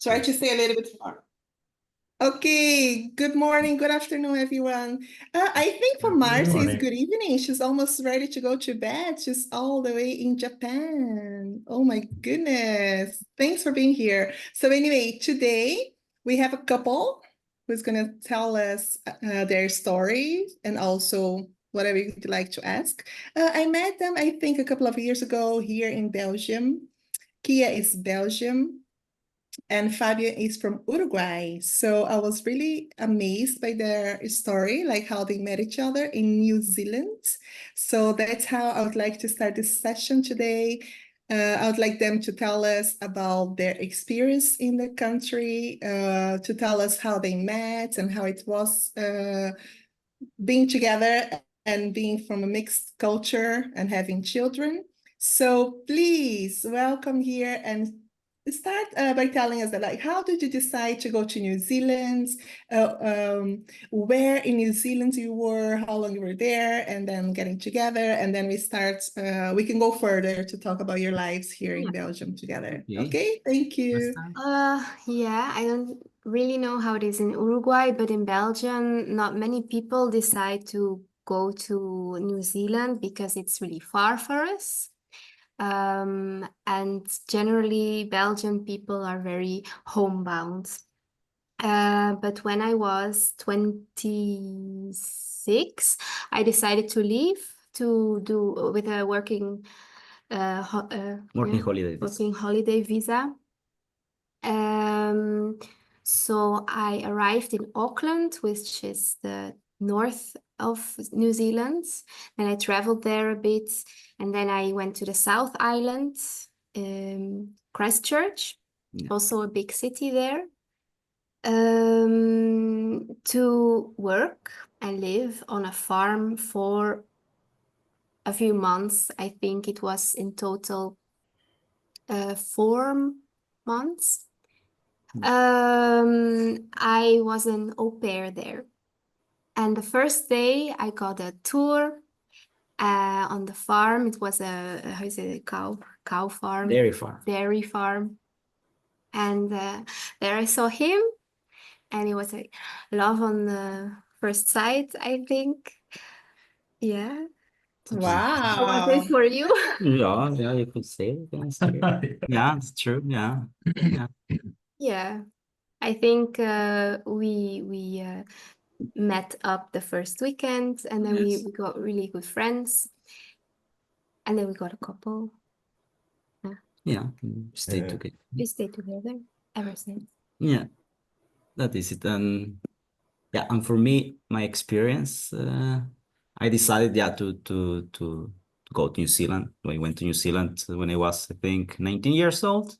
Try to say a little bit far. Okay, good morning, good afternoon, everyone. I think for Marcy, it's good evening. She's almost ready to go to bed. She's all the way in Japan. Oh my goodness. Thanks for being here. So anyway, today we have a couple who's going to tell us their story and also whatever you'd like to ask. I met them, I think, a couple of years ago here in Belgium. Kia is Belgium and Fabian is from Uruguay. So I was really amazed by their story, like how they met each other in New Zealand. So that's how I would like to start this session today. I would like them to tell us about their experience in the country, to tell us how they met and how it was being together and being from a mixed culture and having children. So please welcome here and start by telling us that, like, how did you decide to go to New Zealand? Where in New Zealand you were, how long you were there, and then getting together, and then we can go further to talk about your lives here in Belgium together. Okay, thank you. Yeah, I don't really know how it is in Uruguay, but in Belgium, not many people decide to go to New Zealand because it's really far for us. And generally, Belgian people are very homebound. But when I was 26, I decided to leave to do with a working holiday visa. So I arrived in Auckland, which is the north of New Zealand. Then I traveled there a bit, and then I went to the South Island, Christchurch, also a big city there, to work and live on a farm for a few months. I think it was in total 4 months. I was an au pair there. And the first day I got a tour on the farm. It was how is it, a cow farm? Dairy farm. And there I saw him, and it was like love on the first sight, I think. Yeah. Wow. How was it for you? Yeah, you could say it. Yeah, it's true. Yeah. Yeah. I think we met up the first weekend, and then we got really good friends, and then we got a couple. Yeah, stayed together. We stayed together ever since. Yeah, that is it. And yeah, and for me, my experience, I decided to go to New Zealand. I went to New Zealand when I was, I think, 19 years old.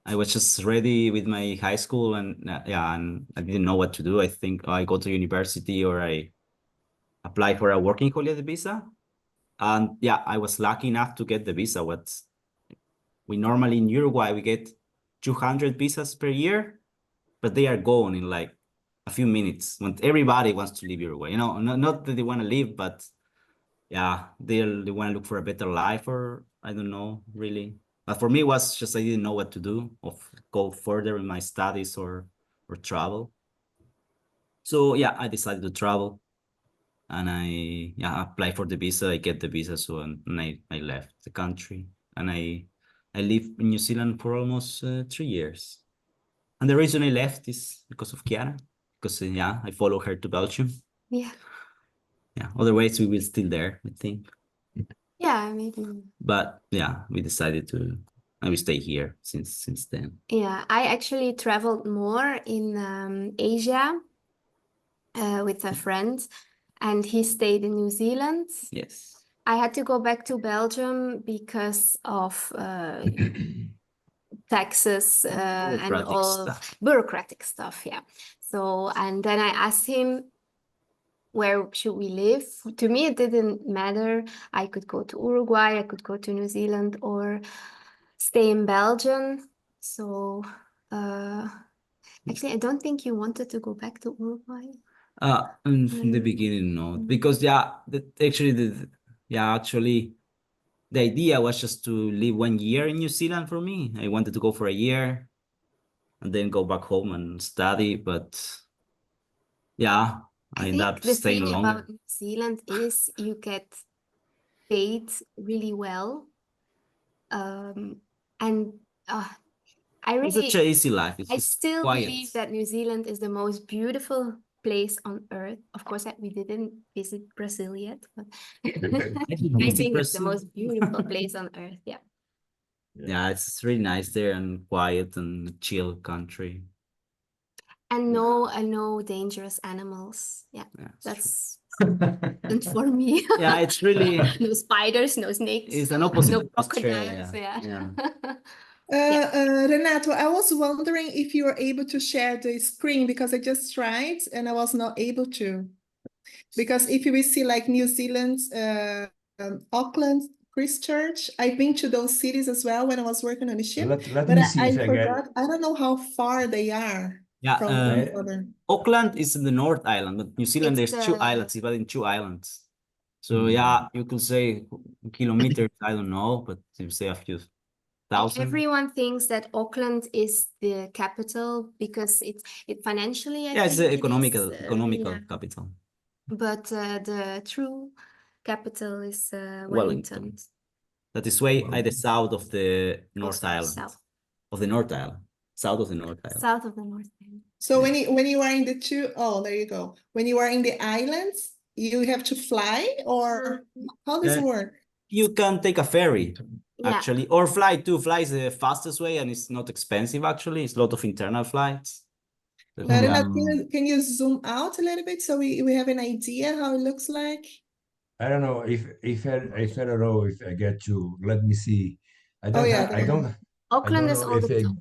I was just ready with my high school, and and I didn't know what to do. I think I go to university or I apply for a working holiday visa. And yeah, I was lucky enough to get the visa. What we normally in Uruguay, we get 200 visas per year, but they are gone in like a few minutes when everybody wants to leave Uruguay. You know, not that they want to leave, but yeah, they want to look for a better life, or I don't know, really. But for me, it was just I didn't know what to do, or go further in my studies or travel. So yeah, I decided to travel, and I applied for the visa. I get the visa, so and I left the country, and I lived in New Zealand for almost 3 years. And the reason I left is because of Kiara, because I follow her to Belgium. Yeah. Yeah, otherwise we will still there, I think. Yeah, maybe. But yeah, we decided to, and we stay here since then. Yeah, I actually traveled more in Asia with a friend, and he stayed in New Zealand. Yes. I had to go back to Belgium because of taxes and all bureaucratic stuff. Yeah. So, and then I asked him, where should we live? To me, it didn't matter. I could go to Uruguay, I could go to New Zealand, or stay in Belgium. So, actually, I don't think you wanted to go back to Uruguay. In the beginning, no, because actually, the idea was just to live 1 year in New Zealand for me. I wanted to go for a year, and then go back home and study. But yeah, I end think up the staying thing longer. about New Zealand is you get paid really well. And I It's such really, an easy life. I It's still quiet. believe that New Zealand is the most beautiful place on earth. Of course, we didn't visit Brazil yet, but I think it's the most beautiful place on earth. Yeah. Yeah, it's really nice there and quiet and chill country. And no dangerous animals. Yeah, Yeah, it's that's and for me. Yeah, it's really No spiders, no snakes, it's an opposite no of Australia. crocodiles. Yeah. Renato, I was wondering if you were able to share the screen because I just tried and I was not able to. Because if you will see like New Zealand, Auckland, Christchurch, I've been to those cities as well when I was working on the ship. Let but me see I if I get forgot. I don't know how far they are Yeah, from each other. Auckland is in the North Island, but New Zealand It's there's two the- islands, but in two islands. So yeah, you could say kilometers, I don't know, but you say a few thousand. Everyone thinks that Auckland is the capital because it financially, I Yeah, it's think the it economical is, yeah. capital. But the true capital is Wellington. Wellington. That is way at the south of the North Also Island. south. Of the North Island. South of the North Island. South of the North Island. So when you are in the two, oh, there you go. When you are in the islands, you have to fly or how does it work? You can take a ferry, Yeah. actually, or fly too. Fly is the fastest way and it's not expensive, actually. It's a lot of internal flights. But, Renato, can you zoom out a little bit so we have an idea how it looks like? I don't know if I don't know if I get to. Let me see. I don't. yeah, I don't. Auckland I is don't all know the if top.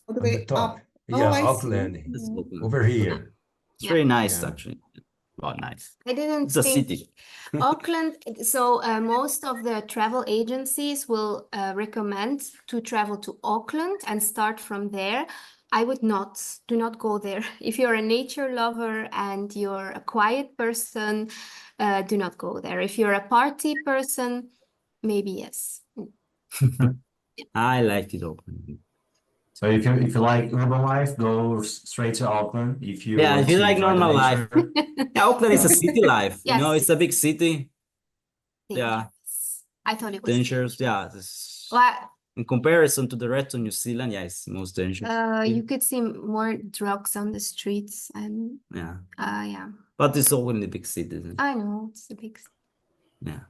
All the on the way top. up. Yeah, I see. Auckland That's Auckland. over here. It's very nice, Yeah. actually. Well, nice. I didn't It's a think city. Auckland, so most of the travel agencies will recommend to travel to Auckland and start from there. I would not, do not go there. If you're a nature lover and you're a quiet person, do not go there. If you're a party person, maybe yes. I like it, Auckland. So if you like urban life, go straight to Auckland. If you Yeah, want if you to like enjoy the normal life. nature, Yeah, Auckland is a city life. You know, Yes. it's a big city. Yeah. Dangerous. I thought it was Dangerous. Yeah. This, Well, in comparison to the rest of New Zealand, yeah, it's most dangerous. you could see more drugs on the streets and Yeah. yeah. But it's all in the big cities. I know it's a big. Yeah.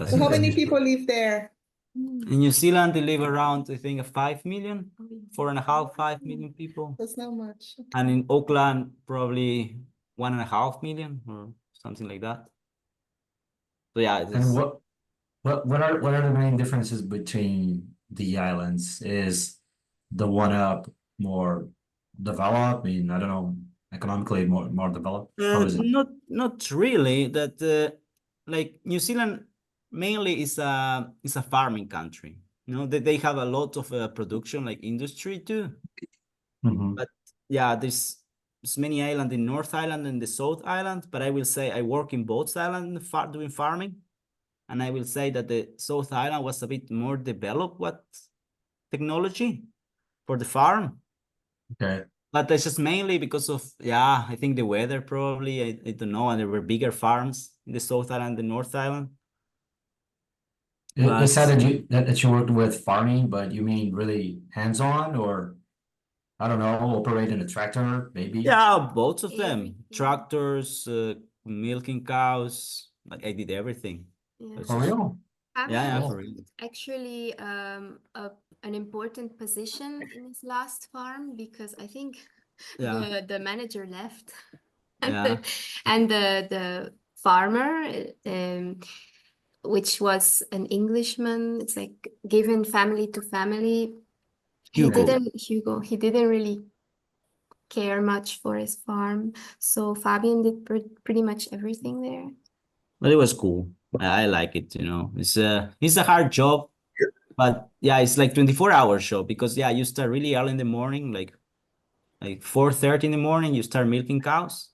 So how many people live there? In New Zealand, they live around, I think, 5 million, 4.5, 5 million people. That's not much. And in Auckland, probably 1.5 million or something like that. So yeah, it and is. what are the main differences between the islands? Is the one up more developed? I mean, I don't know, economically more developed? How is it? Not really. That like New Zealand mainly is a farming country. You know, they have a lot of production like industry too. Mhm. But yeah, there's many islands in North Island and the South Island. But I will say I work in both islands doing farming, and I will say that the South Island was a bit more developed with technology for the farm. Okay. But that's just mainly because of, yeah, I think the weather probably, I don't know, and there were bigger farms in the South Island, the North Island. It said that you worked with farming, but you mean really hands-on, or I don't know, operating a tractor, maybe? Yeah, both of them. Everything. Tractors, milking cows, like I did everything. Yeah. For real? Yeah, Fabian for real. actually an important position in his last farm because I think Yeah. the manager left. Yeah. And the farmer, which was an Englishman, it's like given family to family. Hugo. He didn't really care much for his farm. So Fabian did pretty much everything there. But it was cool. I like it, you know. It's a hard job, but yeah, it's like 24-hour show because yeah, you start really early in the morning, like 4:30 in the morning, you start milking cows.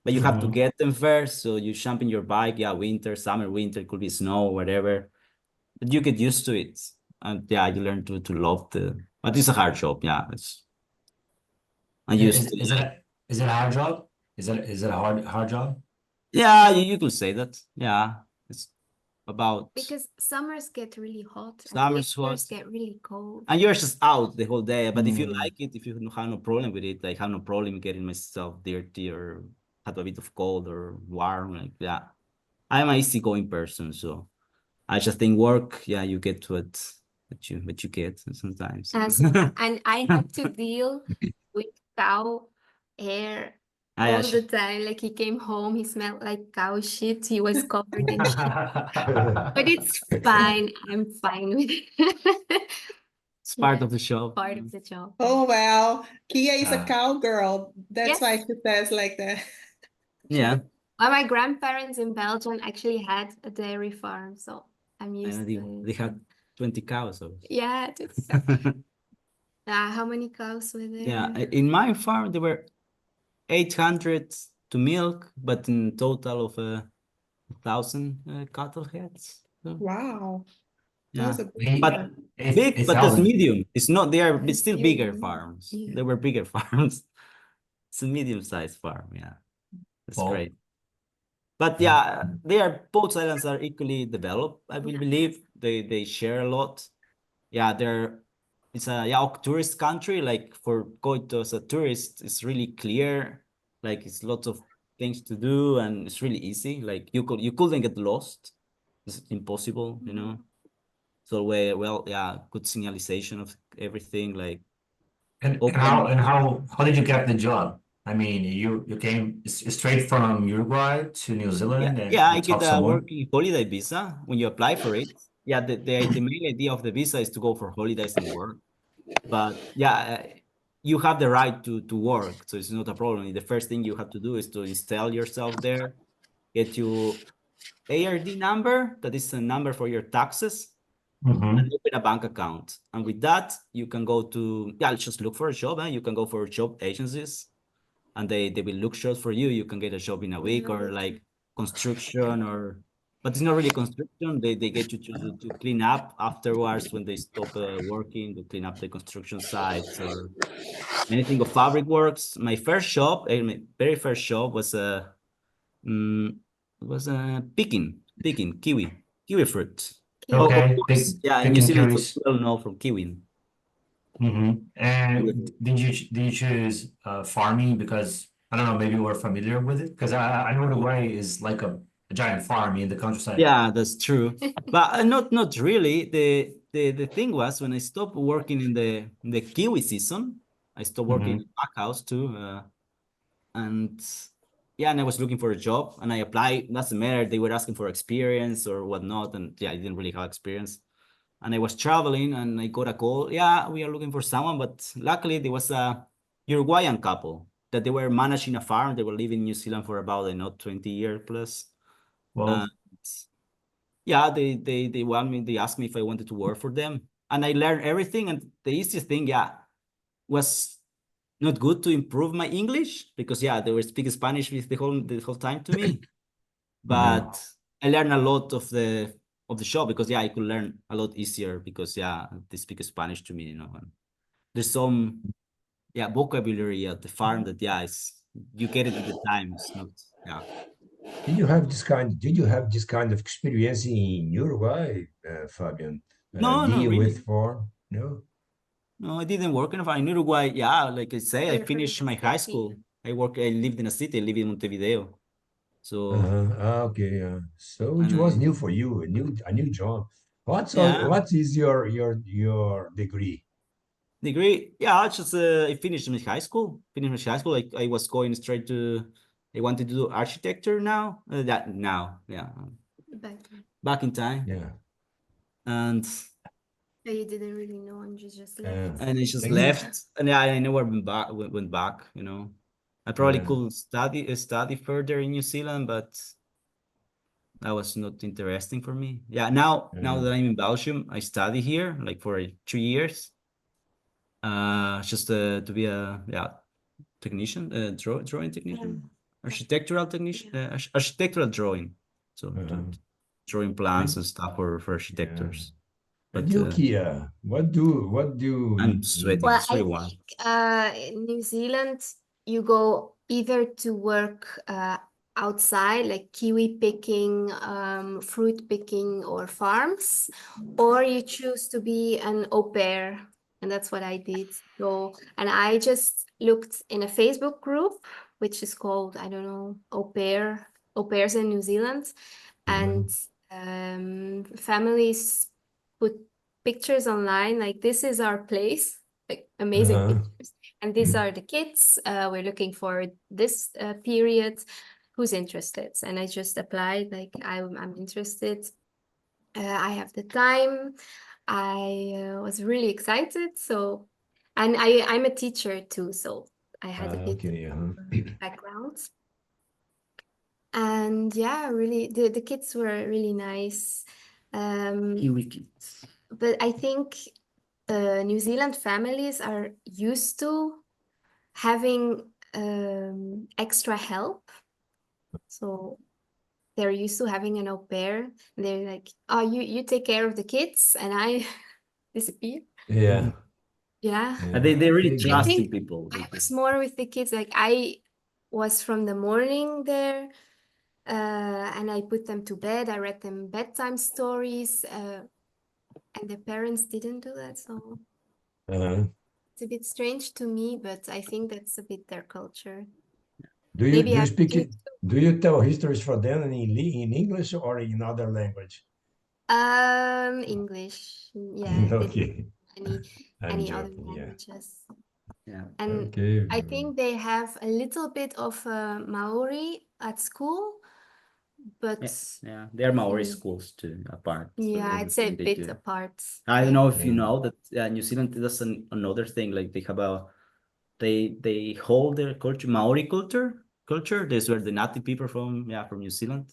But you have to get them first, so you jump in your bike. Yeah, winter, summer, winter, it could be snow, whatever. But you get used to it, and yeah, you learn to love But it's a hard job. Yeah, I used to. Is it a hard job? Is it a hard job? Yeah, you could say that. Yeah, it's about Because summers get really hot and Summers winters hot. get really cold. And you're just out the whole day. But if you Mm. like it, if you have no problem with it, I have no problem getting myself dirty or have a bit of cold or warm. Like, yeah, I'm an easygoing person, so I just think work. Yeah, you get what you get sometimes. And I had to deal with cow hair I all actually, the time. Like he came home, he smelled like cow shit. He was covered in shit. But it's fine. I'm fine with it. it's part of the show. Part of the job. Oh, wow. Kia is a Ah. cowgirl. That's why Yes. she says like that. Yeah, Well, my grandparents in Belgium actually had a dairy farm, so I'm used and to it. they had 20 cows. So. Yeah, how many cows were there? Yeah, in my farm there were 800 to milk, but in total of 1,000 cattle heads. So, Wow. yeah, That's a big but farm. big, but that's 8,000. medium. It's not. They are still bigger Medium, farms. yeah. They were bigger farms. It's a medium-sized farm. Yeah, that's Well, great. But yeah, they are both islands are equally developed. I will believe they share a lot. Yeah, it's a tourist country. Like for going to as a tourist, it's really clear. Like it's lots of things to do and it's really easy. Like you couldn't get lost. It's impossible, you know. So well, yeah, good signalization of everything. Like And open. how did you get the job? I mean, you came straight from Uruguay to New Zealand and Yeah, you I get talked a someone? working holiday visa when you apply for it. Yeah, the main idea of the visa is to go for holidays and work. But yeah, you have the right to work, so it's not a problem. The first thing you have to do is to install yourself there, get your ARD number, that is a number for your taxes, Mm-hmm. and open a bank account. And with that, you can go to, just look for a job. You can go for job agencies and they will look jobs for you. You can get a job in a week or like construction but it's not really construction. They get you to clean up afterwards when they stop working, to clean up the construction sites or anything of fabric works. My first job, my very first job was picking kiwi fruit. Oh, of Okay, course, yeah. In New picking Zealand, it's curious. well known from kiwi. Mm-hmm. And did you choose farming because I don't know, maybe you were familiar with it? Because I know Uruguay is like a giant farm in the countryside. Yeah, that's true. But not really. The thing was when I stopped working in the kiwi season, I stopped working in the pack house too. And yeah, and I was looking for a job and I applied. Doesn't matter. They were asking for experience or whatnot. And yeah, I didn't really have experience. And I was traveling and I got a call. Yeah, we are looking for someone. But luckily there was a Uruguayan couple that they were managing a farm. They were living in New Zealand for about, 20 years plus. Well, Yeah, they asked me if I wanted to work for them. And I learned everything. And the easiest thing, was not good to improve my English because they were speaking Spanish with the whole time to me. But I learned a lot of the show because I could learn a lot easier because they speak Spanish to me, And there's some vocabulary at the farm that you get it at the time. It's not Did you have this kind of experience in Uruguay, Fabian? No, not Deal really. with farm? No. No, I didn't work in a farm. In Uruguay, like I say, I You're from finished the my high city. school. I lived in a city, I live in Montevideo. So, Okay. So it and was new for you, a new job. yeah, What is your degree? degree. I just I finished my high school. Like I was going straight to. I wanted to do architecture now. Back in time, Yeah. and But you didn't really know and you just Uh, left. I just and you, left, and I never went back. I probably yeah. could study further in New Zealand, but that was not interesting for me. Now that I'm in Belgium, I study here like for 2 years. Just to be a technician, drawing technician, architectural technician, architectural drawing. So drawing plans and stuff for architectures. And you, Kia, what do I'm sweating. Well, It's really I warm. think in New Zealand, you go either to work outside, like kiwi picking, fruit picking, or farms, or you choose to be an au pair, and that's what I did. So, and I just looked in a Facebook group, which is called, I don't know, au pairs in New Zealand, and families put pictures online, like this is our place, like amazing pictures, and these are the kids. We're looking for this period. Who's interested? And I just applied, like I'm interested. I have the time. I was really excited. So, and I'm a teacher too, so I had a bit of background. And yeah, really, the kids were really nice. Kiwi kids. But I think New Zealand families are used to having extra help. So they're used to having an au pair. They're like, oh, you take care of the kids and I disappear. Yeah. Yeah. They really I trust in think people. I was more with the kids. Like I was from the morning there, and I put them to bed. I read them bedtime stories, and the parents didn't do that. So it's a bit strange to me, but I think that's a bit their culture. Do you tell histories for them in English or in other language? English. Yeah. Okay. Any other joking, languages. Yeah. And Okay. I think they have a little bit of Maori at school, but Yeah, there are Maori schools too, apart. yeah, I'd say a They bit do. apart. I don't know if you know that New Zealand does another thing, like they have they hold their culture, Maori culture. There's where the native people from New Zealand.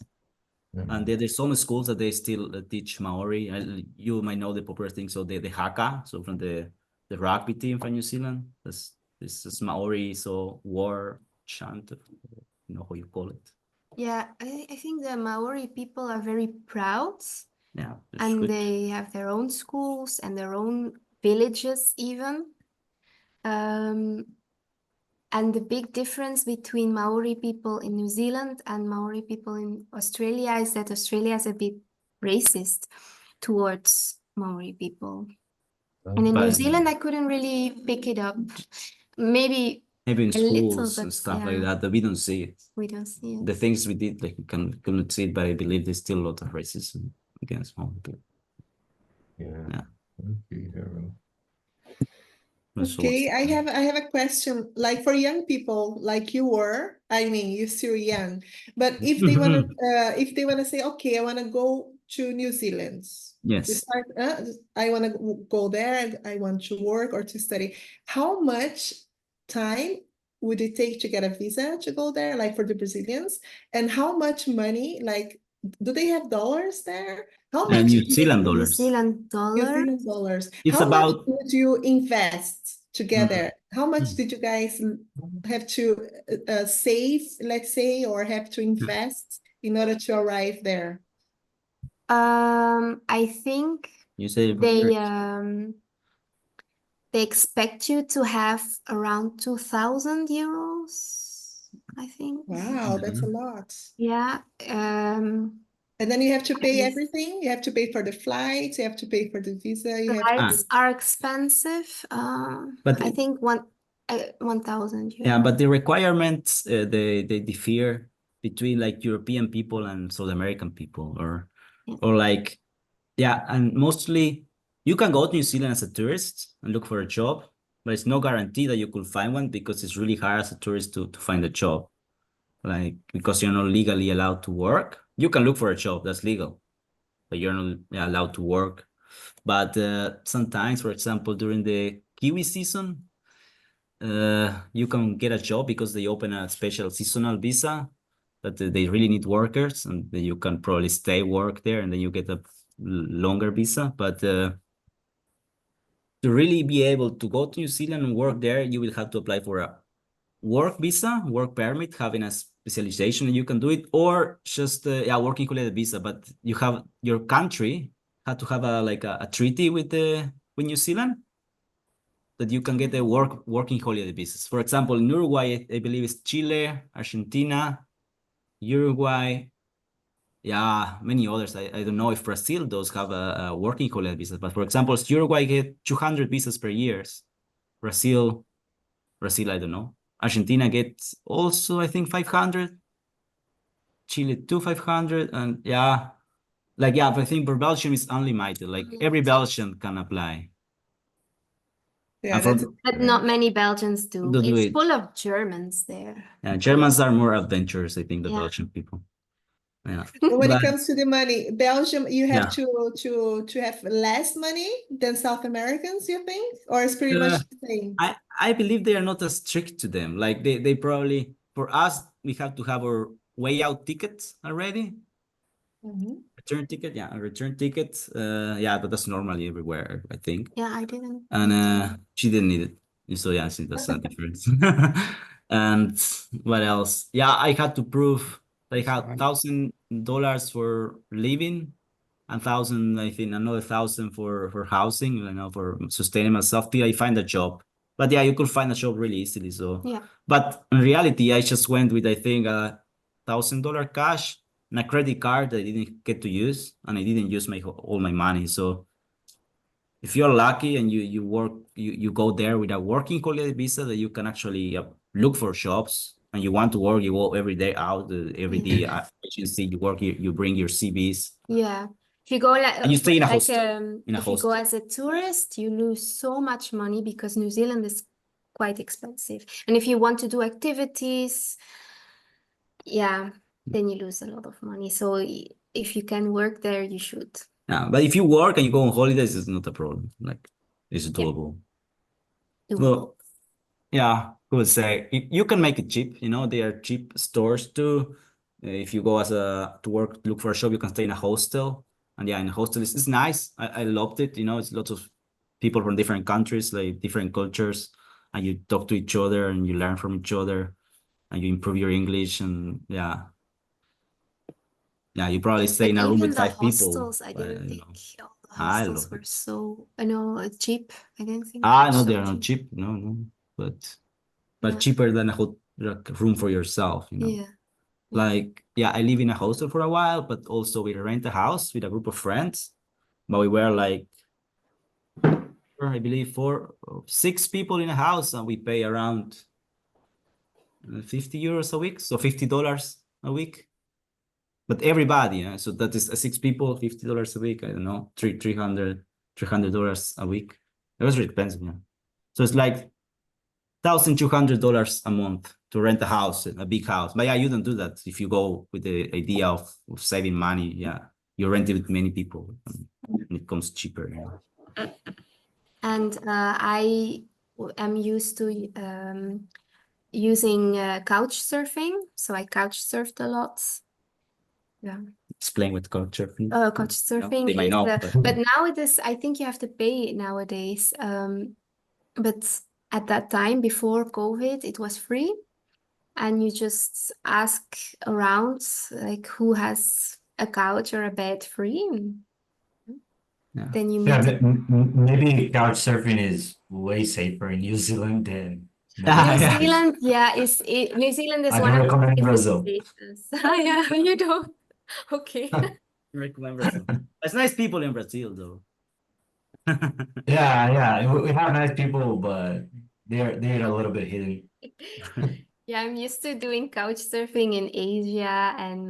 And there's some schools that they still teach Maori. You might know the popular thing, so the haka, so from the rugby team from New Zealand. This is Maori, so war chant, you know how you call it. Yeah, I think the Maori people are very proud. Yeah, and good. They have their own schools and their own villages even. And the big difference between Maori people in New Zealand and Maori people in Australia is that Australia is a bit racist towards Maori people. And in New Zealand, I couldn't really pick it up. Maybe in a little, schools but and stuff yeah, like that, we don't see it. we don't see it. The things we did, like we cannot see it, but I believe there's still a lot of racism against Maori people. Yeah. Okay, very well. Okay, I have a question. Like for young people, like you were, I mean, you're still young, but if they wanna say, okay, I wanna go to New Zealand. Yes. To start, I wanna go there. I want to work or to study. How much time would it take to get a visa to go there, like for the Brazilians? And how much money, like, do they have dollars there? How much? New Zealand New dollars. Zealand dollar. New Zealand dollars. It's How much about would you invest together? How much did you guys have to save, let's say, or have to invest in order to arrive there? I think you say they expect you to have around 2,000 euros, I think. Wow, that's a lot. Yeah. And then you have to pay Yes. everything. You have to pay for the flights. You have to pay for the visa. You have Flights are expensive. But I think 1,000 euros. yeah, but the requirements they differ between like European people and South American people, or like and mostly you can go to New Zealand as a tourist and look for a job, but it's no guarantee that you could find one because it's really hard as a tourist to find a job. Like because you're not legally allowed to work. You can look for a job that's legal, but you're not allowed to work. But sometimes, for example, during the kiwi season, you can get a job because they open a special seasonal visa that they really need workers, and then you can probably stay work there, and then you get a longer visa. But to really be able to go to New Zealand and work there, you will have to apply for a work visa, work permit, having a specialization, and you can do it, or just working holiday visa. But you have your country had to have a treaty with New Zealand that you can get a working holiday visas. For example, in Uruguay, I believe it's Chile, Argentina, Uruguay, yeah, many others. I don't know if Brazil does have a working holiday visa, but for example, Uruguay get 200 visas per year. Brazil, I don't know. Argentina gets also, I think, 500. Chile too, 500, and yeah, but I think for Belgium is unlimited. Like every Belgian can apply. Yeah, And for that's But not many Belgians do. Do It's it. full of Germans there. Yeah, Germans are more adventurous, I think, the Yeah. Belgian people. Yeah. But when it But- comes to the money, Belgium, you have Yeah. to have less money than South Americans, you think? Or it's pretty much the same? I believe they are not as strict to them. Like they probably, for us, we have to have our way out tickets already. Mhm. Return ticket, yeah, a return ticket. Yeah, but that's normally everywhere, I think. Yeah, I didn't. And she didn't need it. So yeah, I think that's not difference. And what else? Yeah, I had to prove I had $1,000 for living, and I think another 1,000 for housing, for sustaining myself till I find a job. But yeah, you could find a job really easily. So Yeah. but in reality, I just went with I think $1,000 cash and a credit card that I didn't get to use, and I didn't use all my money. So if you're lucky and you go there with a working holiday visa that you can actually look for jobs, and you want to work, you go every day out, every day agency, you work, you bring your CVs. Yeah. If you go And you stay in a hostel. if you go as a tourist, you lose so much money because New Zealand is quite expensive. And if you want to do activities, yeah, then you lose a lot of money. So if you can work there, you should. Yeah, but if you work and you go on holidays, it's not a problem. Like it's doable. Well, yeah, I would say you can make it cheap. There are cheap stores too. If you go to work, look for a job, you can stay in a hostel. And yeah, in a hostel, it's nice. I loved it. It's lots of people from different countries, like different cultures, and you talk to each other and you learn from each other, and you improve your English. And yeah, you probably stay in a room with 5 people. Hostels, I didn't think all the I hostels love were it. so, cheap. I didn't think No, so they are not cheap. No, but Yeah. cheaper than a room for yourself. Yeah. Like, yeah, I live in a hostel for a while, but also we rent a house with a group of friends. But we were like, I believe 4 or 6 people in a house, and we pay around 50 euros a week, so $50 a week. But everybody, so that is 6 people, $50 a week. I don't know, $300 a week. It was really expensive, yeah. So it's like $1,200 a month to rent a house, a big house. But yeah, you don't do that if you go with the idea of saving money. Yeah, you rent it with many people, and it comes cheaper. And I am used to using couch surfing, so I couch surfed a lot. Yeah. Explain what couch surfing. Couch surfing they might know, but now it is. I think you have to pay nowadays. But at that time, before COVID, it was free, and you just ask around, like who has a couch or a bed free. Then you meet. Yeah, maybe couch surfing is way safer in New Zealand than New Zealand, New Zealand is one of the Brazil. places. Yeah, you don't. Okay. Recommend Brazil. There's nice people in Brazil, though. Yeah, we have nice people, but they're a little bit hidden. Yeah, I'm used to doing couch surfing in Asia and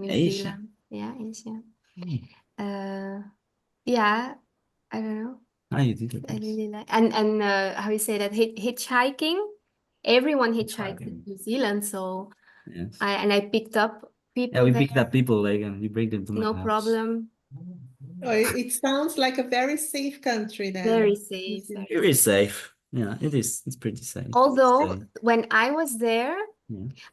New Zealand. Yeah, Asia. Yeah, I don't know. You did it. I really like and how you say that hitchhiking. Everyone hitchhikes in New Zealand, so yes. I picked up people. Yeah, we there. picked up people and you bring them to my No house. problem. Oh, it sounds like a very safe country then. Very safe. Very safe. Yeah, it is. It's pretty safe. Although when I was there,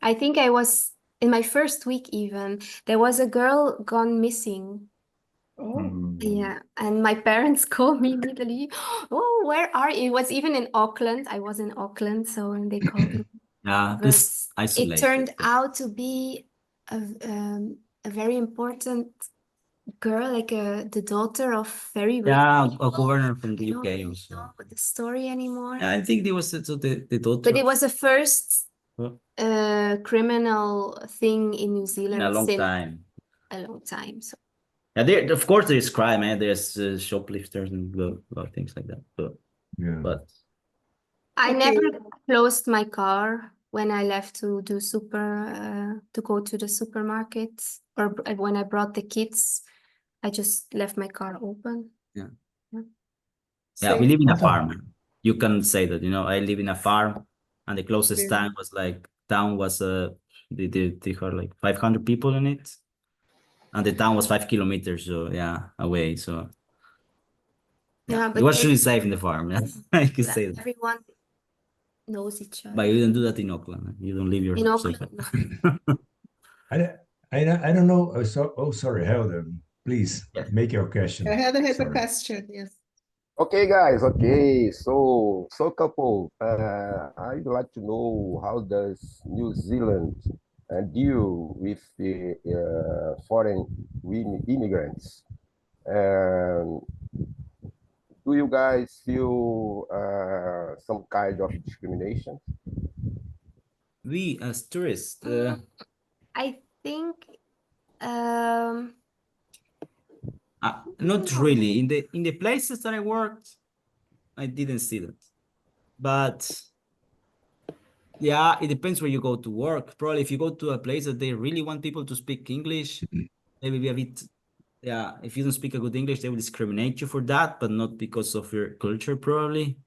I think I was in my first week even, there was a girl gone missing. Oh. Yeah, and my parents called me immediately. Oh, where are you? It was even in Auckland. I was in Auckland, so they called me. Yeah, this isolated. It turned out to be a very important girl, like the daughter of very rich Yeah, a people. governor from I the don't UK really also. know the story anymore. I think there was the daughter But it was the first Huh? criminal thing in New in Zealand a long since time. a long time. So Yeah, there of course there's crime, and there's shoplifters and a lot of things like that. Yeah. But I Okay. never closed my car when I left to do to go to the supermarket, or when I brought the kids, I just left my car open. yeah, Same. we live in a I thought- farm. You can say that, I live in a farm, and the closest Yeah. town was they had like 500 people in it, and the town was 5 kilometers, so yeah, away. So Yeah, it but was really safe in the farm. Yeah, I could say that. everyone knows each But other. you don't do that in Auckland. You don't leave your In yourself. Auckland, I don't know. Sorry, Helder. Please Yeah. make your question. Heather has a Sorry. question. Yes. Okay, guys. Okay, so couple, I'd like to know how does New Zealand deal with the foreign immigrants? And do you guys feel some kind of discrimination? We as tourists, I think not really. In the places that I worked, I didn't see that. But yeah, it depends where you go to work. Probably if you go to a place that they really want people to speak English, maybe be a bit. Yeah, if you don't speak a good English, they will discriminate you for that, but not because of your culture, probably.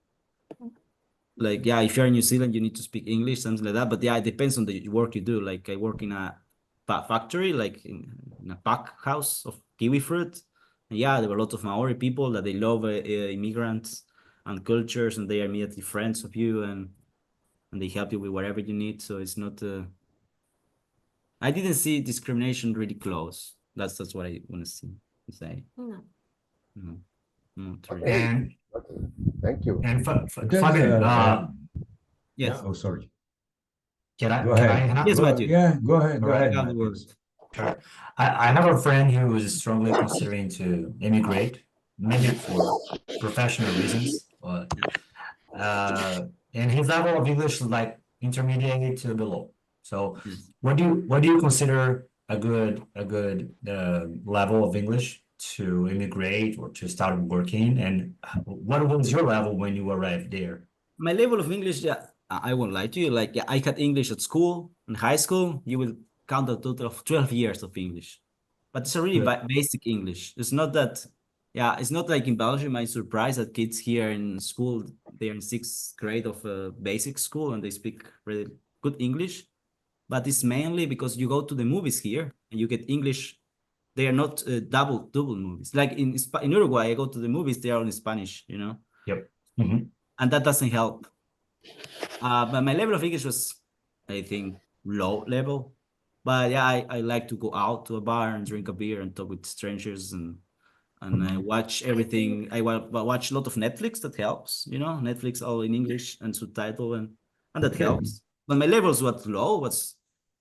Like, yeah, if you're in New Zealand, you need to speak English, something like that. But yeah, it depends on the work you do. Like, I work in a factory, like in a pack house of kiwi fruit. And yeah, there were a lot of Maori people that they love immigrants and cultures, and they are immediately friends of you, and they help you with whatever you need. So it's not. I didn't see discrimination really close. That's what I want to say. no. No, not really. Okay. And Okay. Thank you. Because, Fabian, Yes. Yeah, oh, sorry. can I Go can I ahead. have- Yes, Go- Matthew. Yeah, go ahead. Go Alright. ahead, You have the Matthew. word. Sure. I have a friend who is strongly considering to immigrate, maybe for professional reasons, but and his level of English is like intermediate to below. So Yes. what do you consider a good level of English to immigrate or to start working? And what was your level when you arrived there? My level of English, yeah, I won't lie to you. Like, yeah, I had English at school, in high school. You will count a total of 12 years of English, but it's a really basic English. It's not that, yeah, it's not like in Belgium. I'm surprised that kids here in school, they're in 6th grade of basic school and they speak really good English. But it's mainly because you go to the movies here and you get English. They are not double movies. Like in Uruguay, I go to the movies, they are in Spanish, Yep. Mhm. and that doesn't help. But my level of English was, I think, low level. But yeah, I like to go out to a bar and drink a beer and talk with strangers and I watch everything. I watch a lot of Netflix. That helps, Netflix all in English and subtitle and that helps. But my levels was low.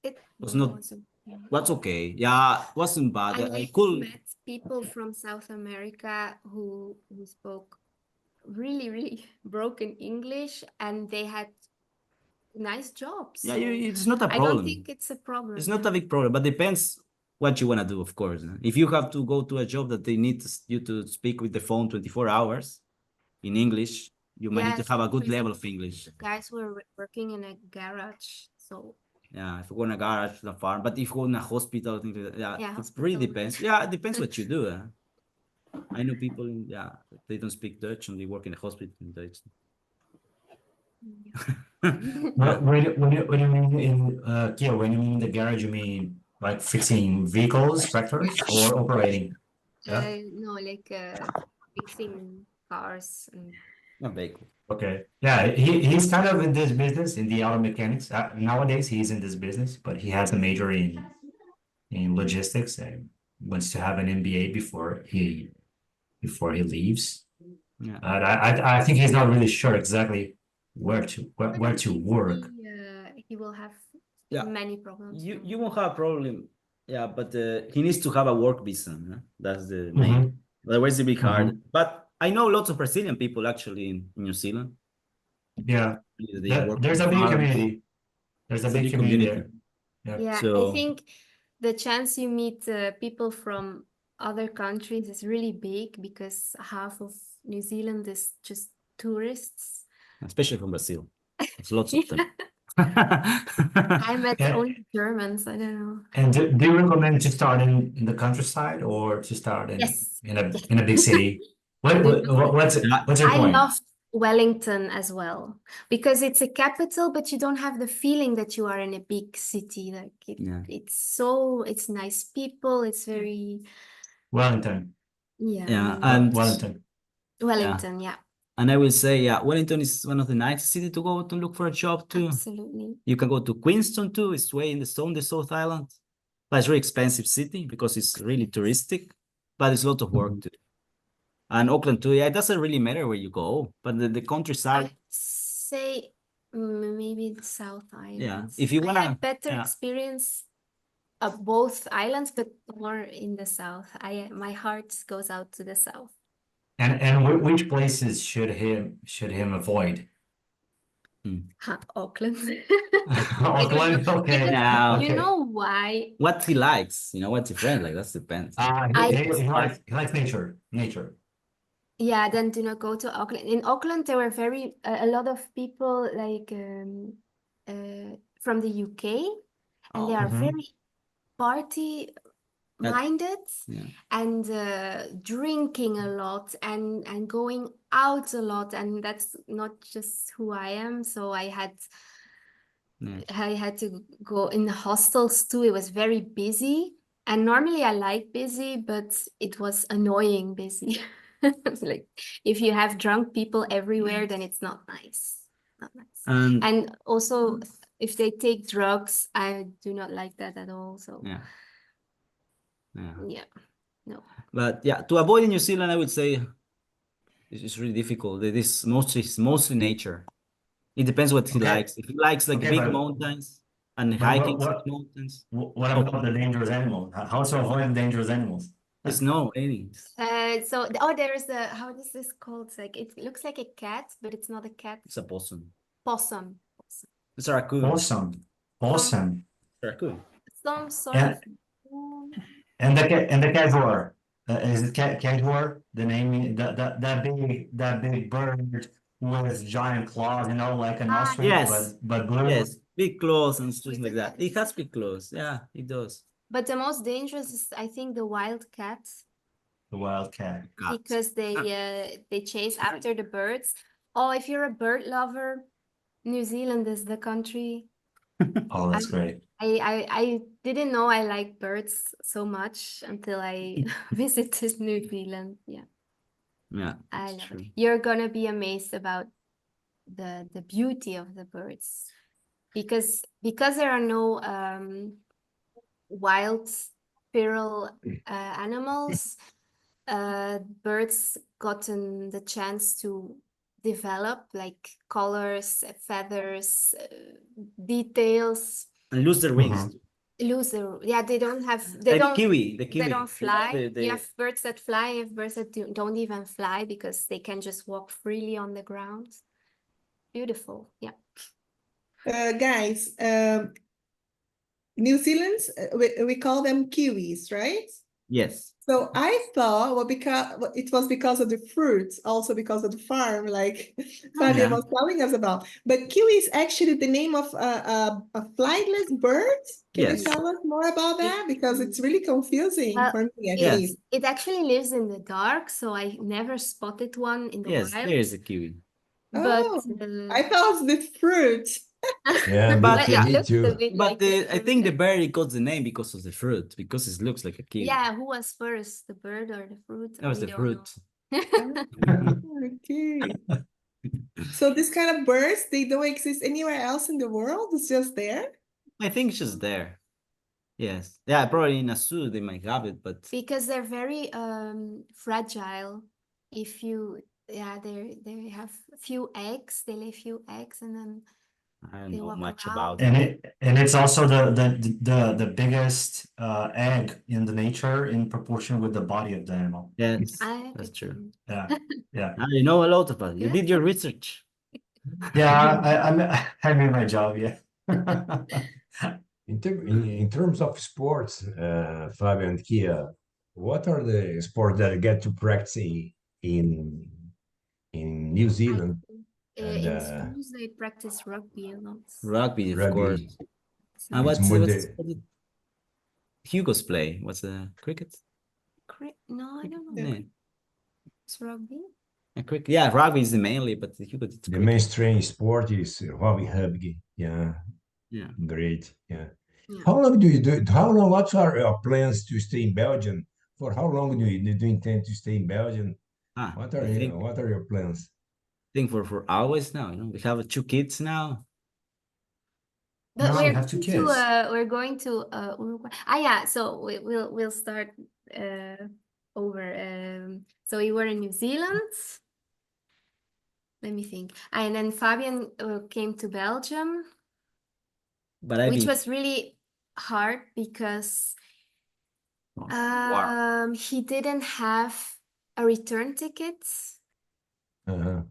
It Was not. wasn't. What's okay? Yeah, wasn't bad. I I could. met people from South America who spoke really, really broken English, and they had nice jobs. Yeah, So it's not a I problem. don't think it's a problem. It's not a big problem, but depends what you want to do, of course. If you have to go to a job that they need you to speak with the phone 24 hours in English, you might need to Yes, have a good for level of example, English. the guys were working in a garage, so Yeah, if you go in a garage, in a farm, but if you go in a hospital, things like that, yeah, it really hospital. depends. Yeah, it depends what you do. I know people, they don't speak Dutch and they work in a hospital in Dutch. When you mean in when you mean the garage, you mean like fixing vehicles, tractors, or operating? Yeah. No, like fixing cars and Not very cool. Okay. Yeah, he's kind of in this business, in the auto mechanics. Nowadays, he's in this business, but he has a major in logistics and wants to have an MBA before he leaves. Yeah. I think he's not really sure exactly where to work. he will have Yeah. many problems. You won't have a problem Yeah, but he needs to have a work visa. Huh? That's the main. Otherwise, it'll be hard. But I know lots of Brazilian people actually in New Zealand. Yeah, They work there's a on big farms. community. There's a It's a big big community community. there. Yeah. Yeah, I So think the chance you meet people from other countries is really big because half of New Zealand is just tourists. especially from Brazil, there's lots of them. I met And, only Germans, I don't know. and do you recommend to start in the countryside or to start Yes. in a big city? You know, What's your I point? loved Wellington as well because it's a capital, but you don't have the feeling that you are in a big city. Like Yeah. it's nice people. It's very, Wellington. yeah, Yeah, and Wellington. Wellington, yeah, and I will say, yeah, Wellington is one of the nicest cities to go to look for a job too. absolutely. You can go to Queenstown too. It's way in the South Island, but it's a really expensive city because it's really touristic. But it's a lot of work too. And Auckland too. Yeah, it doesn't really matter where you go, but the countryside. I'd say maybe the South Islands. Yeah, if you I wanna, had better yeah. experience of both islands, but more in the South. My heart goes out to the South. And which places should him avoid? Auckland. Auckland, okay. Because Yeah. you Okay. know why? What he likes, what's his friend like. That depends. He likes nature. Yeah, then do not go to Auckland. In Auckland, there were a lot of people like from the UK, and they are very party minded Yeah. and drinking a lot and going out a lot, and that's not just who I am. So I had to go in the hostels too. It was very busy, and normally I like busy, but it was annoying busy. Like if you have drunk people everywhere, then it's not nice. Not nice. And also if they take drugs, I do not like that at all. So yeah, no. But yeah, to avoid in New Zealand, I would say it's really difficult. It is mostly nature. It depends what he likes. If he likes like big mountains and hiking such mountains. What about the dangerous animals? How to avoid dangerous animals? There's no aliens. There's how is this called? It's like it looks like a cat, but it's not a cat. It's a possum. Possum. It's a raccoon. Possum. Raccoon. Some sort of. And the jaguar. Is it jaguar? The name that big bird with giant claws, like an ostrich, yes. but blue. Yes, big claws and stuff like that. It has big claws. Yeah, it does. But the most dangerous is, I think, the wild cats. The wild cat. Because they chase after the birds. Oh, if you're a bird lover, New Zealand is the country. Oh, that's great. I didn't know I like birds so much until I visited New Zealand. Yeah, I love it. You're gonna be amazed about the beauty of the birds because there are no wild feral animals. Birds gotten the chance to develop like colors, feathers, details, and lose their wings. They don't have the kiwi. They don't fly. You have birds that fly, you have birds that don't even fly because they can just walk freely on the ground. Beautiful. Guys, New Zealand's we call them kiwis, right? Yes. So I thought, it was because of the fruits, also because of the farm, like Fabian was telling us about. But kiwi is actually the name of a flightless bird. Can you tell us more about that? Because it's really confusing for me, at least. It actually lives in the dark, so I never spotted one in the wild. Yes, there is a kiwi. But I thought it was the fruit. Yeah, but me too. But I think the bird got the name because of the fruit, because it looks like a kiwi. Yeah, who was first, the bird or the fruit? That was the fruit. Okay. So this kind of birds, they don't exist anywhere else in the world? It's just there? I think it's just there. Yes. Yeah, probably in a zoo they might have it, but because they're very fragile. If you they have few eggs, they lay few eggs and then I don't They know walk much around. about it. And it's also the biggest egg in the nature in proportion with the body of the animal. Yes, I that's true. Yeah, yeah, You know a lot about it. You Yeah. did your research. yeah. I made my job. Yeah. In terms of sports, Fabian and Kia, what are the sports that get to practice in New Zealand? And In schools, they practice rugby a lot. Rugby, of rugby, course. So And it's what's more what's the what did Hugo's play? What's cricket? no, I don't know. Yeah. It's rugby. Cricket. Yeah, rugby is the mainly, but Hugo did the cricket. mainstream sport is rugby. Yeah, Yeah. great. Yeah. Yeah. How long do you do it? How long? What are your plans to stay in Belgium? For how long do you intend to stay in Belgium? What I are your plans? think for always now. We have 2 kids now. But No, you have 2 kids. we're going to Uruguay. Yeah, so we'll start over. So we were in New Zealand. Let me think. And then Fabian came to Belgium, But which was really hard because he didn't have a return ticket,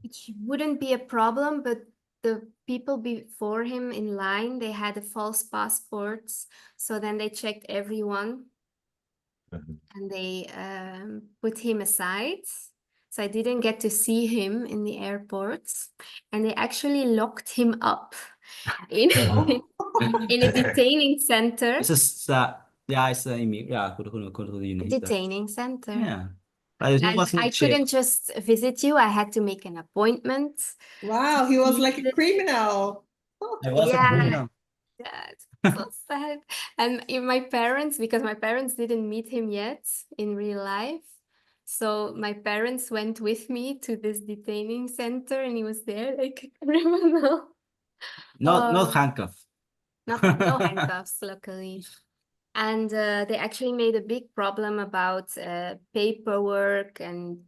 which wouldn't be a problem, but the people before him in line, they had a false passports. So then they checked everyone and they put him aside. So I didn't get to see him in the airport, and they actually locked him up in a detaining center. It's just it's Detaining center. Yeah. But it wasn't I couldn't just visit you. I had to make an appointment. Wow, he was like a criminal. I was a criminal. Yeah, it's so sad. And my parents, because my parents didn't meet him yet in real life. So my parents went with me to this detaining center, and he was there like a criminal. Not handcuffed. No handcuffs, luckily. And they actually made a big problem about paperwork and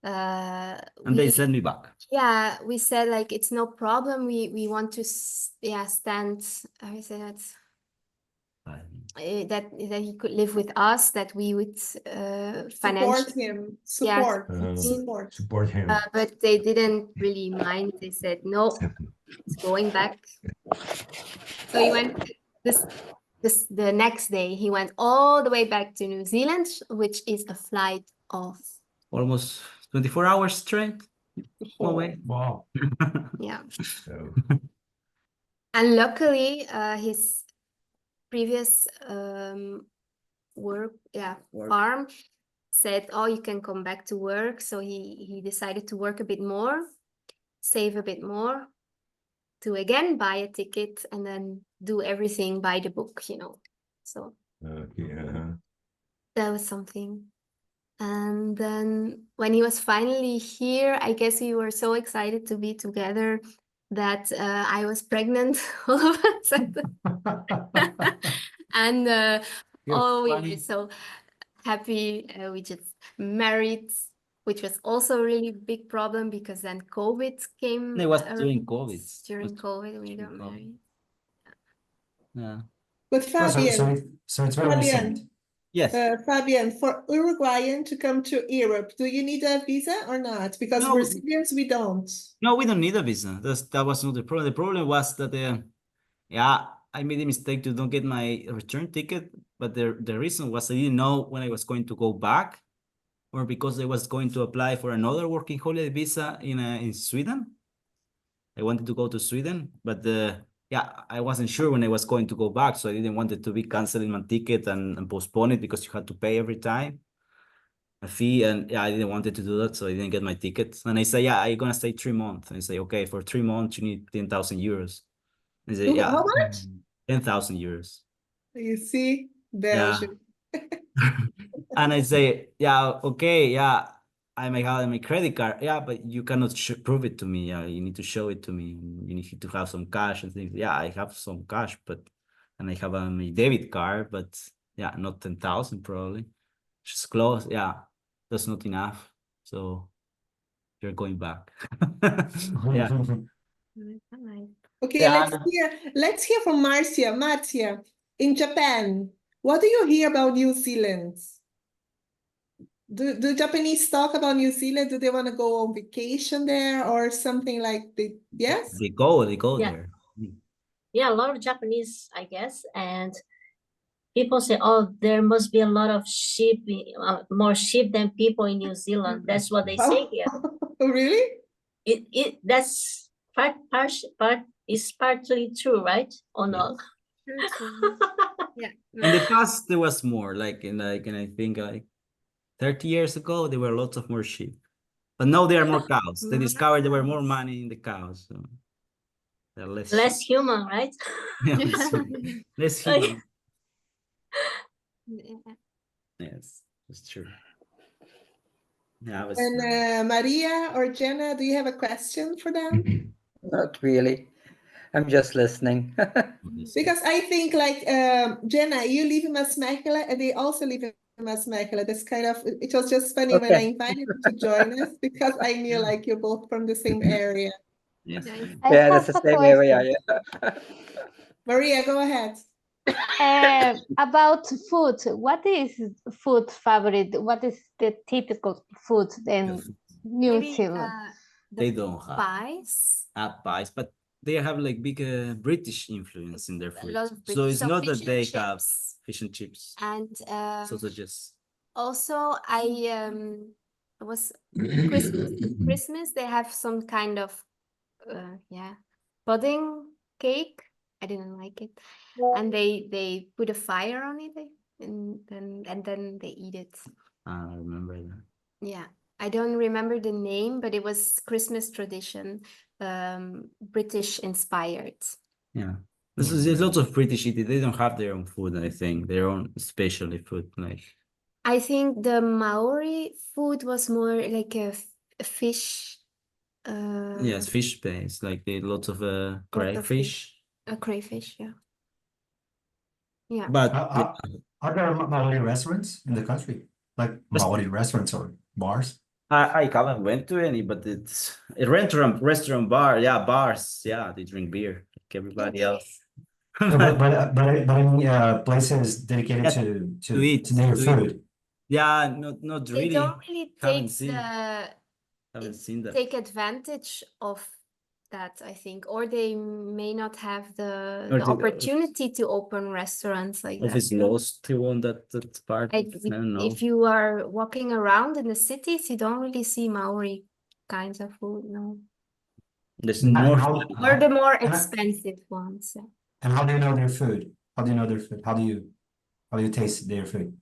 they sent me back. Yeah, we said like it's no problem. We want to stand. How you say that? That he could live with us. That we would financially Support him. But they didn't really mind. They said no, it's going back. So he went the next day. He went all the way back to New Zealand, which is a flight of almost 24 hours straight. One way. Wow. Yeah. So. And luckily, his previous farm said, oh, you can come back to work. So he decided to work a bit more, save a bit more, to again buy a ticket and then do everything by the book, So that was something. And then when he was finally here, I guess we were so excited to be together that I was pregnant all of a sudden. And we were so happy. We just married, which was also a really big problem because then COVID came. It was during COVID. During COVID, we got married. Yeah. But Fabian, so it's very recent. Yes. Fabian, for Uruguayan to come to Europe, do you need a visa or not? Because Brazilians, we don't. No, we don't need a visa. That was not the problem. The problem was that, I made a mistake to don't get my return ticket. But the reason was I didn't know when I was going to go back, or because I was going to apply for another working holiday visa in Sweden. I wanted to go to Sweden, but I wasn't sure when I was going to go back, so I didn't want it to be canceling my ticket and postpone it because you had to pay every time a fee, and I didn't want it to do that, so I didn't get my tickets. And I say, I'm gonna stay 3 months. And I say, okay, for 3 months you need 10,000 euros. I say, How much? 10,000 euros. You see, Belgium. And I say, okay, I may have my credit card. Yeah, but you cannot prove it to me. Yeah, you need to show it to me. You need to have some cash and things. Yeah, I have some cash, and I have my debit card, but not 10,000 probably. Just close. Yeah, that's not enough. So you're going back. Yeah. Okay, Yeah. let's hear from Marcia. Marcia, in Japan, what do you hear about New Zealand? Do Japanese talk about New Zealand? Do they want to go on vacation there or something like that? Yes? They go Yeah. there. Yeah, a lot of Japanese, I guess, and people say, "Oh, there must be a lot of sheep, more sheep than people in New Zealand." That's what they say here. Really? That's is partly true, right? Or not? True. Yeah. In the past, there was more. And I think 30 years ago, there were lots of more sheep. But now there are more cows. They More discovered there were more cows. money in the cows. So they're less. Less human, right? Yeah, less human. Yeah. Yes, that's true. Yeah, And Maria or Jenna, do you have a question for them? Not really. I'm just listening. Because I think like Jenna, you live in Masmekela and they also live in Masmekela. That's kind of, it was just funny when I Okay. invited you to join us because I knew like you're both from the same area. Yes. Nice. I Yeah, have that's the a same area. question. Yeah. Maria, go ahead. About food, what is food favorite? What is the typical food in New Maybe Zealand? the They don't have pies. pies, but they have like big British influence in their A food. lot of So British, it's so not fish that and they have chips. fish and chips. And So just also I was Christmas they have some kind of pudding cake. I didn't like it. And they put a fire on it and then they eat it. I remember that. Yeah. I don't remember the name, but it was Christmas tradition, British inspired. Yeah. There's lots of British eating. They don't have their own food, I think. Their own specialty food. Like I think the Maori food was more like a fish. yes, fish based. Like they lots of Lot of crayfish. A crayfish, yeah. Yeah. But Are there Maori restaurants in the country? Like Maori restaurants or bars? I haven't went to any, but it's a restaurant bar. Yeah, bars. Yeah, they drink beer like everybody else. No, but in places dedicated Yeah, to eat, their to food. eat. Yeah, not They really. don't really Haven't take seen that. take advantage of that, I think, or they may not have Or the the- opportunity to open restaurants like If that. it's lost to on that part, Like I don't know. if you are walking around in the cities, you don't really see Maori kinds of food, no. There's And more. Or the more and- expensive ones. Yeah. And how do you know their food? How do you know their food? How do you taste their food?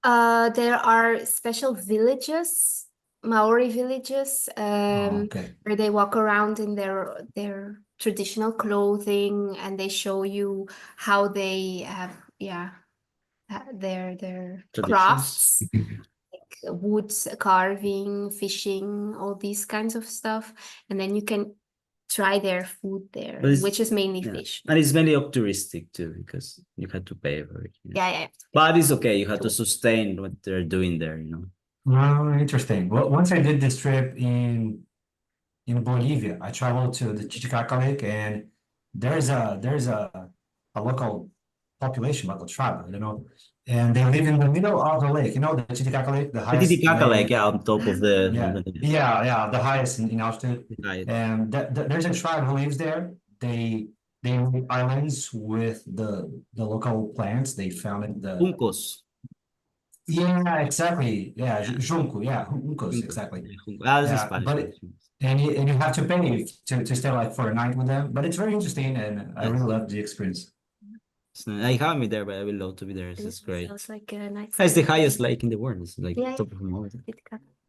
There are special villages, Maori villages, Okay. where they walk around in their traditional clothing and they show you how they have, their Traditions. crafts, like wood carving, fishing, all these kinds of stuff, and then you can try their food there, But it's- which is mainly Yeah. fish. And it's mainly touristic too, because you had to pay for it. Yeah. But it's okay. You have to sustain what they're doing there, Oh, interesting. Well, once I did this trip in Bolivia, I traveled to the Titicaca Lake, and there's a local population, local tribe, and they live in the middle of the lake. You know, the Titicaca Lake, the The highest Titicaca lake. Lake, yeah, on top of the. Yeah, the highest in altitude. Right. And there's a tribe who lives there. They make islands with the local plants. They found the Juncos. Yeah, exactly. Yeah, junco. Yeah, juncos, exactly. That's Yeah, Spanish. but and you have to pay to stay like for a night with them. But it's very interesting, and I really love the experience. I haven't been there, but I would love to be there. It's great. Sounds like a nice. It's the highest lake in the world. It's like Yeah, top of the mountain.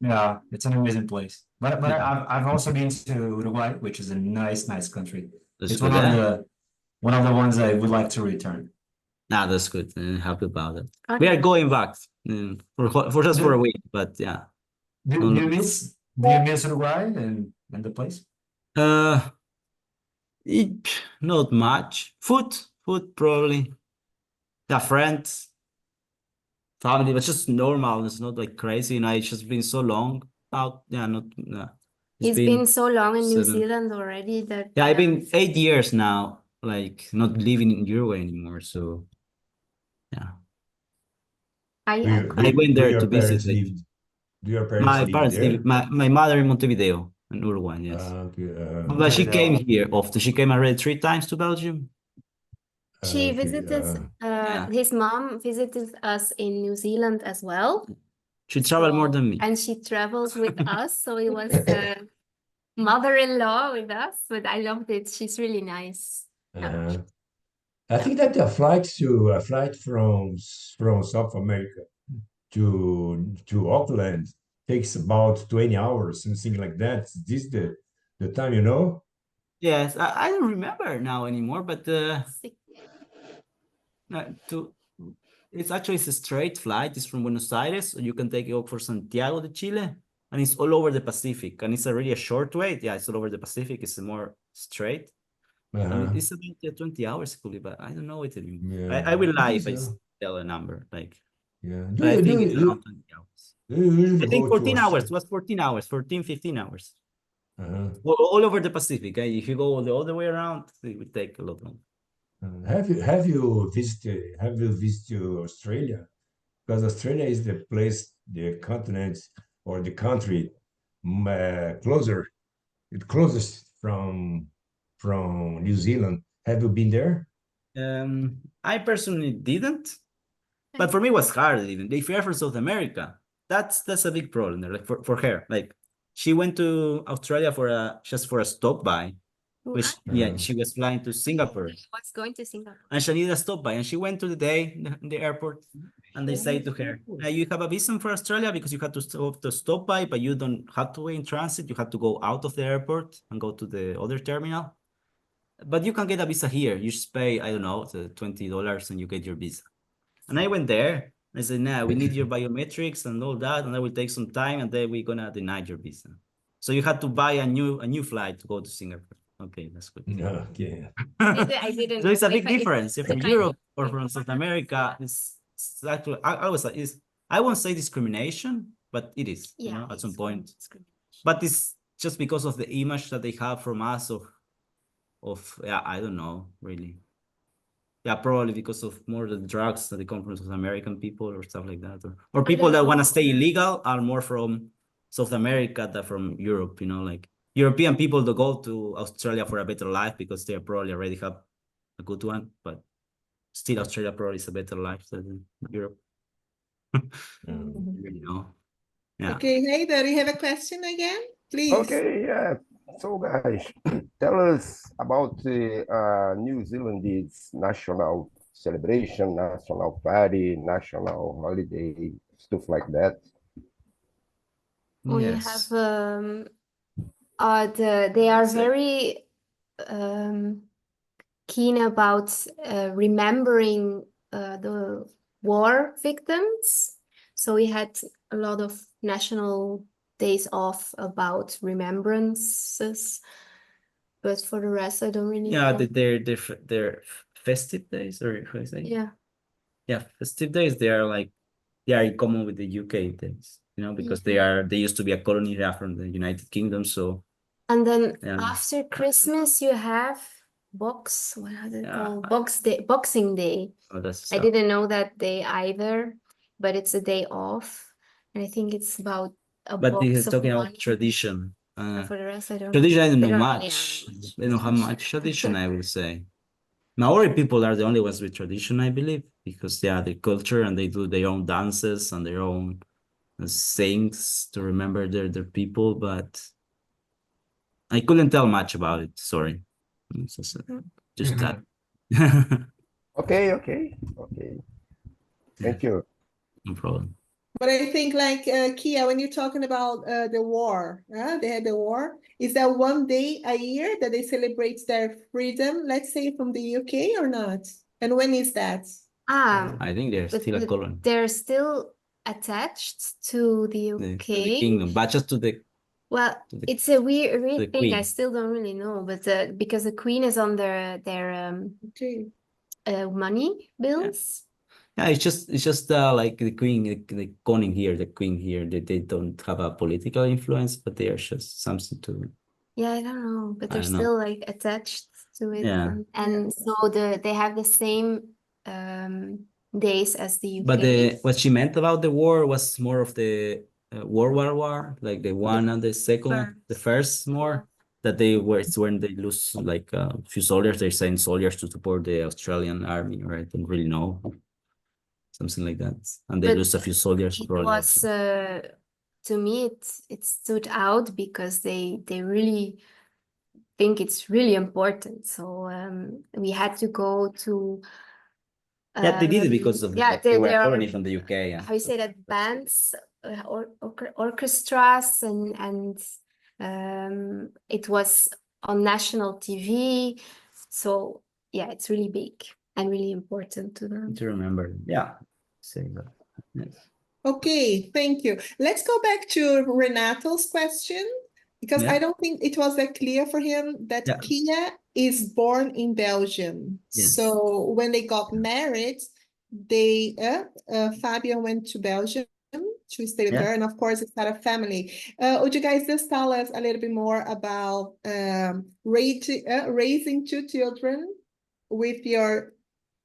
Yeah, it's an amazing place. But I've also been to Uruguay, which is a nice country. That's It's good, one of the ones I would like to return. That's good. I'm happy about it. We are going back for just for a week, but yeah. Do you miss Uruguay and the place? Not much. Food probably. Yeah, friends, family, but just normal. It's not like crazy. It's just been so long out. Yeah, not. He's been so long in New 7. Zealand already that Yeah, I've been 8 years now, like not living in Uruguay anymore. So yeah, I I went there your to visit. parents Like, lived? Do your parents my live parents there? live. My mother in Montevideo, in Uruguay. Yes, Okay. but she came Montevideo. here often. She came already 3 times to Belgium. She Okay, visited, Yeah. his mom visited us in New Zealand as well. She traveled more than me. And she travels with us, so it was mother-in-law with us, but I loved it. She's really nice. I think that a flight from South America to Auckland takes about 20 hours, something like that. Is this the time, you know? Yes, I don't remember now anymore, but it's actually a straight flight. It's from Buenos Aires, so you can take it for Santiago de Chile, and it's all over the Pacific. And it's already a short way. Yeah, it's all over the Pacific. It's more straight. And it's about 20 hours, but I don't know it anymore. Yeah, I will lie I if I think so. tell a number. Like, Yeah. but I think it's around 20 hours. Do you usually I think go to 14 hours. It was 14 hours, 14, 15 hours. Uh-huh. All over the Pacific. If you go the other way around, it would take a lot longer. Have you visited Australia? Because Australia is the place, the continent or the country closest from New Zealand. Have you been there? I personally didn't, but for me it was hard even. If you're from South America, that's a big problem there. Like for her, like she went to Australia just for a stop by. Which, yeah, she was flying to Singapore. She was going to Singapore. And she needed a stop by, and she went to the airport, and they say to her, "You have a visa for Australia because you had to stop by, but you don't have to wait in transit. You have to go out of the airport and go to the other terminal. But you can get a visa here. You just pay, I don't know, $20 and you get your visa." And I went there. I said, "Nah, we need your biometrics and all that, and that will take some time, and then we're gonna deny your visa. So you had to buy a new flight to go to Singapore." Okay, that's good. Okay. I didn't So it's a know big if difference. If from Europe or from South America, it's actually I won't say discrimination, but it is, at some point. But it's just because of the image that they have from us of yeah, I don't know, really. Yeah, probably because of more the drugs that they come from South American people or stuff like that. Or people that want to stay illegal are more from South America than from Europe, like European people that go to Australia for a better life because they probably already have a good one, but still Australia probably is a better life than Europe. Yeah. Okay, Heider, you have a question again, please? Okay, yeah. So, guys, tell us about New Zealand's national celebration, national party, national holiday, stuff like that. We Yes. have they are very keen about remembering the war victims. So we had a lot of national days off about remembrances, but for the rest, I don't really know. They're festive days, or how is it? Yeah, festive days. They are in common with the UK days, because they used to be a colony from the United Kingdom. So and then after Christmas, you have what are they called? Boxing Day. Oh, that's I didn't know that day either, but it's a day off, and I think it's about a But box he's of talking about money. tradition. For the rest, I don't Tradition, I don't know really much. have much. They don't have much tradition, I would say. Maori people are the only ones with tradition, I believe, because they are the culture and they do their own dances and their own sayings to remember their people, but I couldn't tell much about it. Sorry. Just that. Okay. Thank you. No problem. But I think Kia, when you're talking about the war, they had the war. Is that one day a year that they celebrate their freedom, let's say from the UK or not? And when is that? I think they're still a colony. They're still attached to the UK. To the kingdom, but just to the... Well, it's a weird thing. Queen. I still don't really know, but because the Queen is on their money bills. Yeah, it's just like the queen, the queen here, they don't have a political influence, but they are just something to. Yeah, I don't know, but I they're don't know. still like attached to it. Yeah. And so they have the same days as the UK. But what she meant about the war was more of the World War, like the one and the second one, the first more. That it's when they lose like a few soldiers, they send soldiers to support the Australian army, right? I don't really know. Something like that. And they But lose a few soldiers. it probably was also. to me it stood out because they really think it's really important. So we had to go to Yeah, they did it because of yeah, they were there are, colony from the UK. Yeah. how you say that, bands or orchestras and it was on national TV. So yeah, it's really big and really important to them. To remember. Yeah. Say that. Yes. Okay, thank you. Let's go back to Renato's question, because I don't think it was that clear for him that Kia is born in Belgium. Yes. So when they got married, they Fabian went to Belgium to stay with her, and of course it's not a family. Would you guys just tell us a little bit more about raising two children with your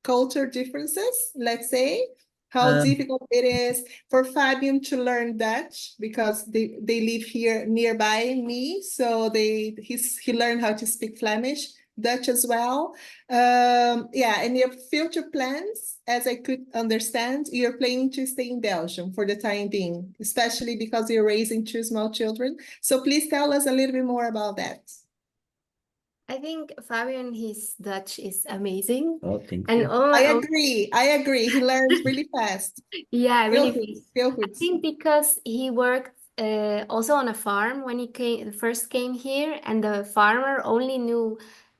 culture differences, let's say? How difficult it is for Fabian to learn Dutch, because they live here nearby me, so he learned how to speak Flemish, Dutch as well. Yeah, and your future plans, as I could understand, you're planning to stay in Belgium for the time being, especially because you're raising two small children. So please tell us a little bit more about that. I think Fabian, his Dutch is amazing. Oh, thank and you. I agree. He learns really fast. Yeah, really. I think because he worked also on a farm when he first came here, and the farmer only knew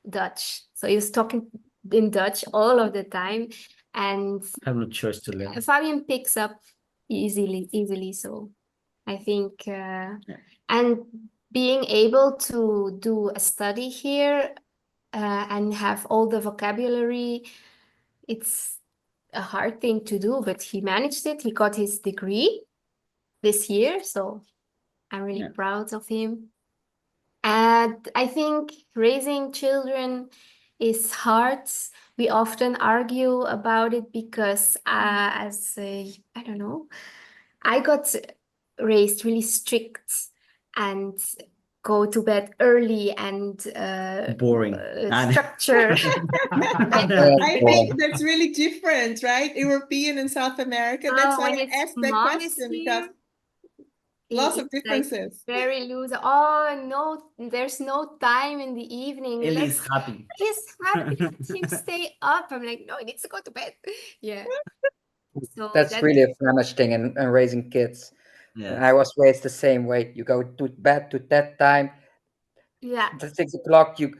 Dutch. So he was talking in Dutch all of the time. And I have no choice to learn. Fabian picks up easily. So I think, and being able to do a study here and have all the vocabulary, it's a hard thing to do, but he managed it. He got his degree this year, so I'm really proud of him. And I think raising children is hard. We often argue about it because I don't know, I got raised really strict and go to bed early and boring structure. I think that's really different, right? European and South America. That's why I asked that question, because lots of differences. Like very loose. Oh no, there's no time in the evening. He's happy. He's happy. Let him stay up. I'm like, no, he needs to go to bed. Yeah. So that's really a Flemish thing in raising kids. Yeah. I was raised the same way. You go to bed to that time. Yeah. At 6 o'clock, you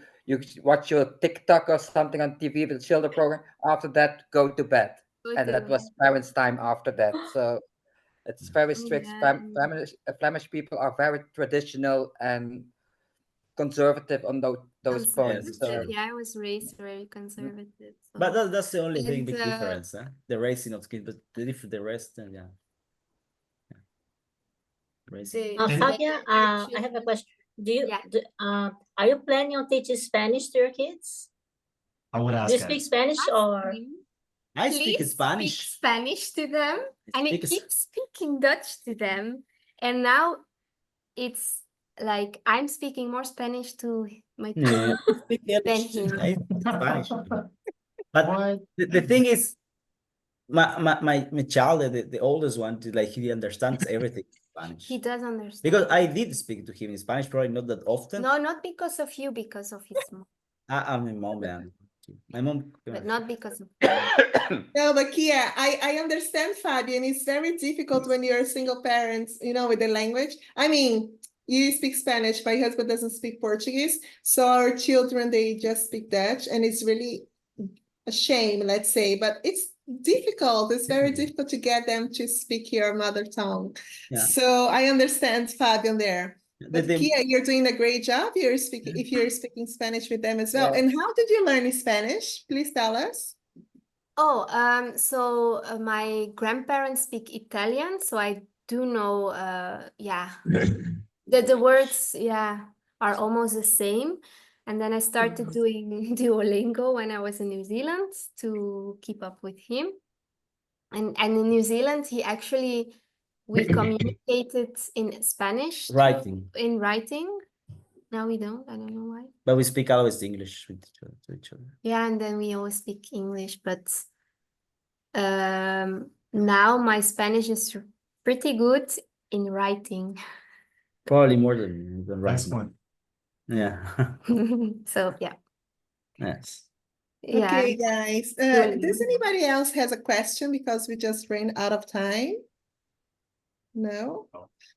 watch your TikTok or something on TV with the children program. After that, go to bed. And that was parents' time after that. So it's very strict. Flemish people are very traditional and conservative on those points. So. Yeah, I was raised very conservative. So. But that's the only big difference, huh? The raising of kids, but the rest, yeah. Fabian, I have a question. Are you planning on teaching Spanish to your kids? I would ask. Do you speak Spanish or? I speak Spanish. Speak Spanish to them, and I keep speaking Dutch to them. And now it's like I'm speaking more Spanish to my kids than him. Spanish. But the thing is, my child, the oldest one, like he understands everything in Spanish. He does understand. Because I did speak to him in Spanish, probably not that often. No, not because of you, because of his mom. I'm my mom, man. My mom. But not because of No, but Kia, I understand, Fabian. It's very difficult when you're a single parent, with the language. I mean, you speak Spanish, my husband doesn't speak Portuguese, so our children, they just speak Dutch, and it's really a shame, let's say, but it's difficult. It's very difficult to get them to speak your mother tongue. Yeah. So I understand, Fabian, there. But Kia, you're doing a great job. If you're speaking Spanish with them as well. Yeah. And how did you learn Spanish? Please tell us. Oh, so my grandparents speak Italian, so I do know, yeah, the words, yeah, are almost the same. And then I started doing Duolingo when I was in New Zealand to keep up with him. And in New Zealand, we communicated in Spanish Writing. in writing. Now we don't. I don't know why. But we speak always English with each other. Yeah, and then we always speak English, but now my Spanish is pretty good in writing. Probably more than writing. Excellent. Yeah. So yeah. Yes. Yeah. Okay, guys. Does anybody else has a question because we just ran out of time? No?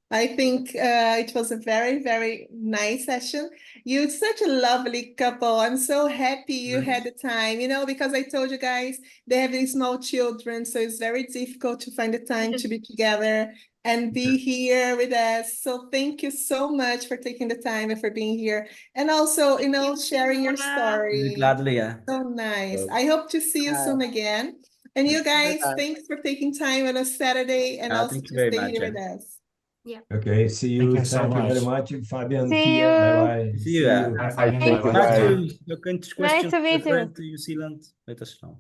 I think it was a very, very nice session. You're such a lovely couple. I'm so happy you had the time, because I told you guys they have these small children, so it's very difficult to find the time to be together and be here with us. So thank you so much for taking the time and for being here. And also, sharing your story. Gladly, yeah. So nice. So- I hope to see you soon again. And you guys, Bye-bye. thanks for taking time on a Saturday and also thank to you very stay much, here yeah. with us. Okay, see you. Thank you so Thank you very much. much, Fabian. See Here. you. Bye-bye. See you. Bye, I Fabian. think Bye-bye. that- Martin, your questions to meet you. referring to New Zealand, let us know.